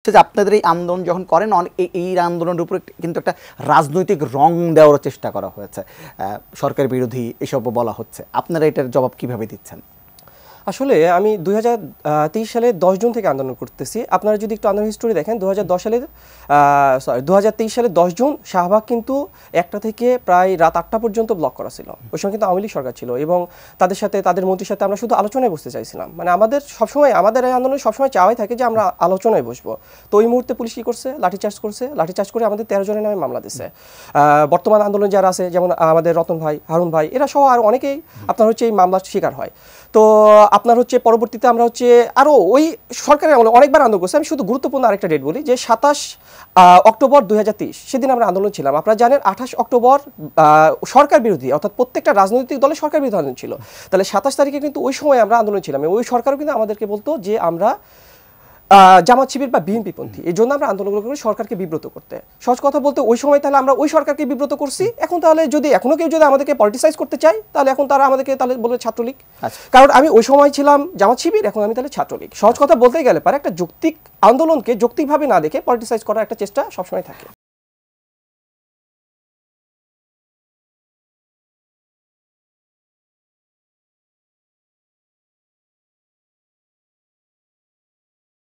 হচ্ছে যে আপনাদের এই আন্দোলন যখন করেন এই আন্দোলনের উপরে কিন্তু একটা রাজনৈতিক রং দেওয়ার চেষ্টা করা হয়েছে, সরকার বিরোধী এসব বলা হচ্ছে, আপনারা এটার জবাব কিভাবে দিচ্ছেন? আসলে আমি 2023 সালে 10 জুন থেকে আন্দোলন করতেছি। আপনারা যদি একটু আন্দোলন হিস্টোরি দেখেন 2023 সালে 10 জুন শাহবাগ কিন্তু 1টা থেকে প্রায় রাত 8টা পর্যন্ত ব্লক করা ছিল। ওই সময় কিন্তু আওয়ামী লীগ সরকার ছিল এবং তাদের সাথে তাদের মন্ত্রীর সাথে আমরা শুধু আলোচনায় বসতে চাইছিলাম। মানে আমাদের সবসময় আমাদের এই আন্দোলনে সবসময় চাওয়াই থাকে যে আমরা আলোচনায় বসবো। তো ওই মুহূর্তে পুলিশ কি করছে, লাঠিচার্জ করে আমাদের 13 জনের নামে মামলা দিচ্ছে। বর্তমান আন্দোলন যারা আছে যেমন আমাদের রতন ভাই, হারুন ভাই, এরা সহ আর অনেকেই আপনার হচ্ছে এই মামলার শিকার হয়। তো আপনার হচ্ছে পরবর্তীতে আমরা হচ্ছে আরও ওই সরকারের আমলে অনেকবার আন্দোলন করছি। আমি শুধু গুরুত্বপূর্ণ আরেকটা ডেট বলি যে 27 অক্টোবর 2023 সেদিন আমরা আন্দোলন ছিলাম। আপনারা জানেন 28 অক্টোবর সরকার বিরোধী অর্থাৎ প্রত্যেকটা রাজনৈতিক দলের সরকার বিরোধী আন্দোলন ছিল। তাহলে 27 তারিখে কিন্তু ওই সময় আমরা আন্দোলন ছিলাম। ওই সরকারও কিন্তু আমাদেরকে বলতো যে আমরা জামাত শিবির বা বিএনপি পন্থী, এই জন্য আমরা আন্দোলন করি সরকারকে বিব্রত করতে। সহজ কথা বলতে ওই সময় তাহলে আমরা ওই সরকারকে বিব্রত করছি। এখন তাহলে যদি এখনো কেউ যদি আমাদেরকে পলিটিসাইজ করতে চায় তাহলে এখন তারা আমাদেরকে তাহলে বলবে ছাত্রলীগ। কারণ আমি ওই সময় ছিলাম জামাত শিবির, এখন আমি তাহলে ছাত্রলীগ। সহজ কথা বলতে গেলে পারে একটা যৌক্তিক আন্দোলনকে যৌক্তিকভাবে না দেখে পলিটিসাইজ করার একটা চেষ্টা সবসময় থাকে।